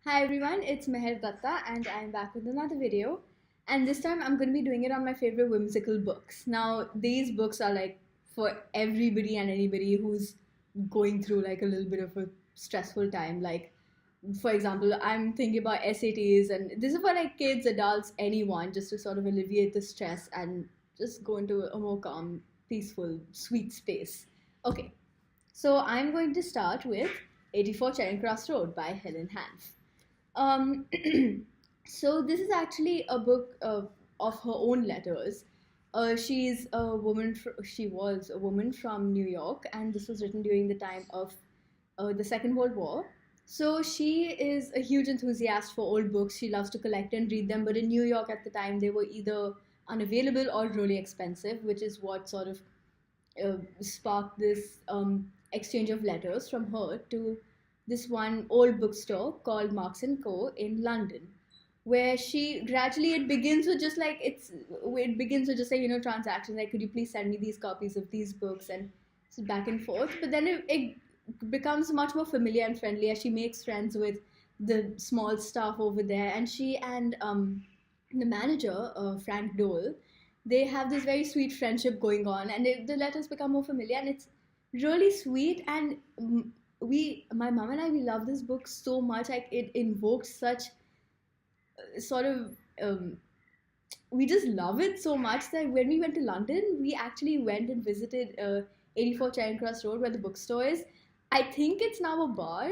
Hi everyone, it's Meher Datta and I'm back with another video. And this time I'm going to be doing it on my favorite whimsical books. Now, these books are like for everybody and anybody who's going through like a little bit of a stressful time. Like, for example, I'm thinking about SATs, and this is for like kids, adults, anyone, just to sort of alleviate the stress and just go into a more calm, peaceful, sweet space. Okay, so I'm going to start with 84 Charing Cross Road by Helen Hanff. Um, so this is actually a book of her own letters. She's a woman. She was a woman from New York, and this was written during the time of the Second World War. So she is a huge enthusiast for old books. She loves to collect and read them. But in New York at the time, they were either unavailable or really expensive, which is what sort of sparked this exchange of letters from her to this one old bookstore called Marks and Co. in London, where she gradually it begins with just like it begins with just like transactions like, could you please send me these copies of these books, and so back and forth. But then it becomes much more familiar and friendly as she makes friends with the small staff over there, and she and the manager, Frank Dole, they have this very sweet friendship going on, and the letters become more familiar, and it's really sweet. And my mom and I, we love this book so much. Like, it invokes such sort of we just love it so much that when we went to London, we actually went and visited 84 Charing Cross Road, where the bookstore is. I think it's now a bar,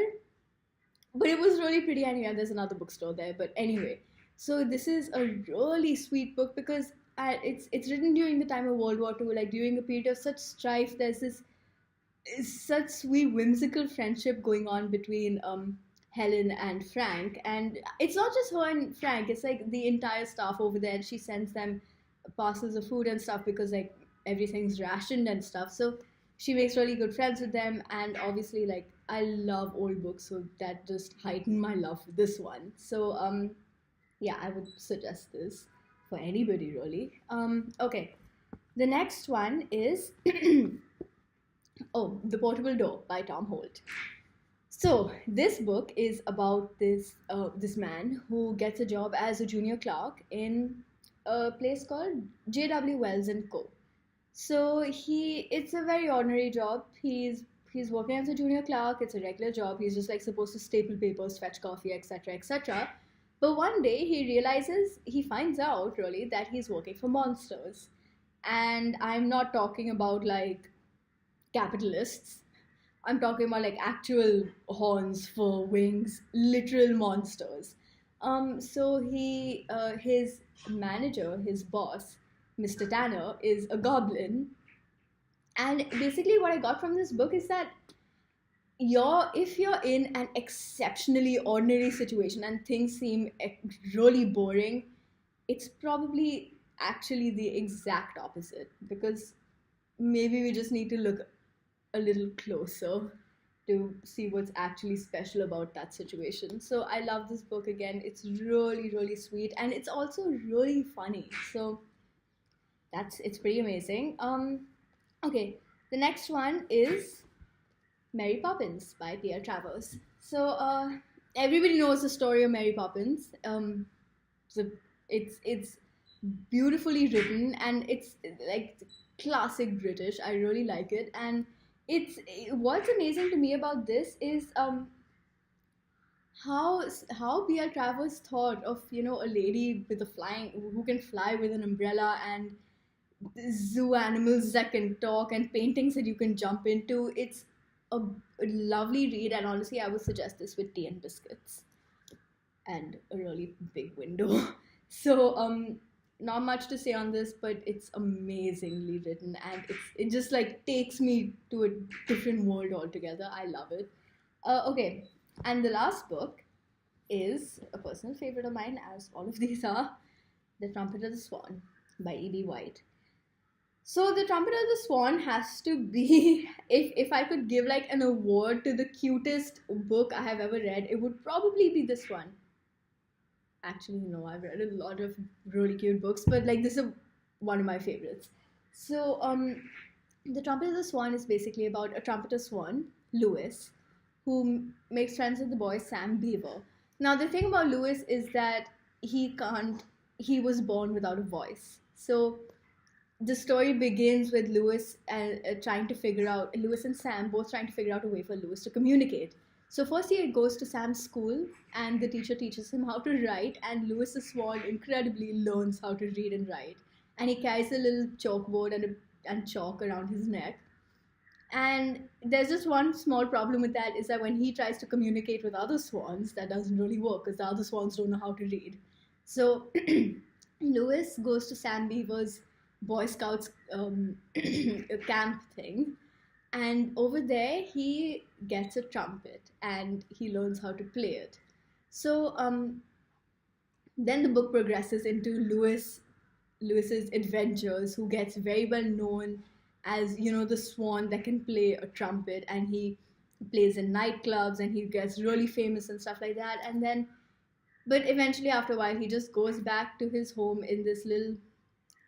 but it was really pretty. Anyway, there's another bookstore there. But anyway, so this is a really sweet book because it's written during the time of World War II, like during a period of such strife. There's this such sweet whimsical friendship going on between Helen and Frank, and it's not just her and Frank. It's like the entire staff over there. And she sends them parcels of food and stuff because like everything's rationed and stuff. So she makes really good friends with them, and obviously like I love old books, so that just heightened my love for this one. So yeah, I would suggest this for anybody really. Okay, the next one is oh, The Portable Door by Tom Holt. So this book is about this man who gets a job as a junior clerk in a place called J.W. Wells and Co. So it's a very ordinary job. He's working as a junior clerk. It's a regular job. He's just like supposed to staple papers, fetch coffee, etc., etc. But one day he finds out really that he's working for monsters. And I'm not talking about like capitalists. I'm talking about like actual horns for wings, literal monsters. So his manager, his boss, Mr. Tanner, is a goblin. And basically, what I got from this book is that if you're in an exceptionally ordinary situation and things seem really boring, it's probably actually the exact opposite, because maybe we just need to look a little closer to see what's actually special about that situation. So I love this book again. It's really, really sweet, and it's also really funny. So it's pretty amazing. Okay, the next one is Mary Poppins by Pierre Travers. So everybody knows the story of Mary Poppins. So it's beautifully written, and it's like classic British. I really like it. And it's what's amazing to me about this is how B.L. Travers thought of a lady with a flying who can fly with an umbrella, and zoo animals that can talk, and paintings that you can jump into. It's a lovely read, and honestly I would suggest this with tea and biscuits and a really big window. So not much to say on this, but it's amazingly written, and it just like takes me to a different world altogether. I love it. Okay, and the last book is a personal favorite of mine, as all of these are, The Trumpet of the Swan by E.B. White. So The Trumpet of the Swan has to be, if I could give like an award to the cutest book I have ever read, it would probably be this one. Actually, no, I've read a lot of really cute books, but like this is one of my favorites. So The Trumpet of the Swan is basically about a trumpeter swan, Lewis, who makes friends with the boy Sam Beaver. Now the thing about Lewis is that he was born without a voice. So the story begins with Lewis trying to figure out, Lewis and Sam both trying to figure out a way for Lewis to communicate. So first he goes to Sam's school, and the teacher teaches him how to write, and Lewis the Swan incredibly learns how to read and write. And he carries a little chalkboard and chalk around his neck. And there's just one small problem with that, is that when he tries to communicate with other swans, that doesn't really work because the other swans don't know how to read. So Lewis goes to Sam Beaver's Boy Scouts camp thing, and over there he gets a trumpet and he learns how to play it. So then the book progresses into Lewis's adventures, who gets very well known as, you know, the swan that can play a trumpet, and he plays in nightclubs and he gets really famous and stuff like that. And then, but eventually after a while he just goes back to his home in this little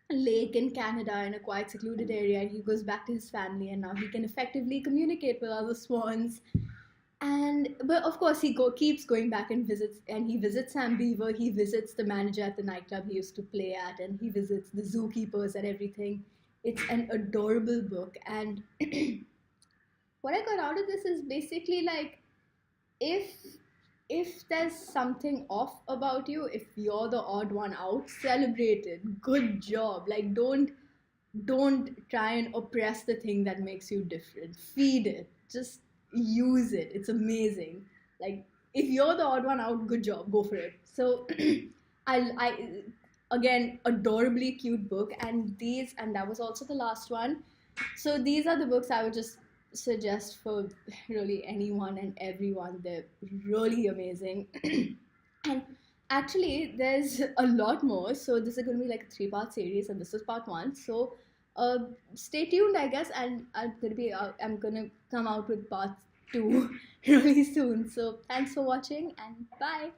lake in Canada, in a quiet secluded area, and he goes back to his family, and now he can effectively communicate with other swans. And but of course keeps going back and he visits Sam Beaver, he visits the manager at the nightclub he used to play at, and he visits the zookeepers and everything. It's an adorable book, and what I got out of this is basically like, if there's something off about you, if you're the odd one out, celebrate it. Good job. Like, don't try and oppress the thing that makes you different. Feed it. Just use it. It's amazing. Like, if you're the odd one out, good job. Go for it. So I again, adorably cute book, and that was also the last one. So these are the books I would just suggest for really anyone and everyone. They're really amazing. And actually there's a lot more, so this is going to be like a 3-part series, and this is part 1. So stay tuned, I guess, and I'm gonna come out with part 2 really soon. So thanks for watching, and bye.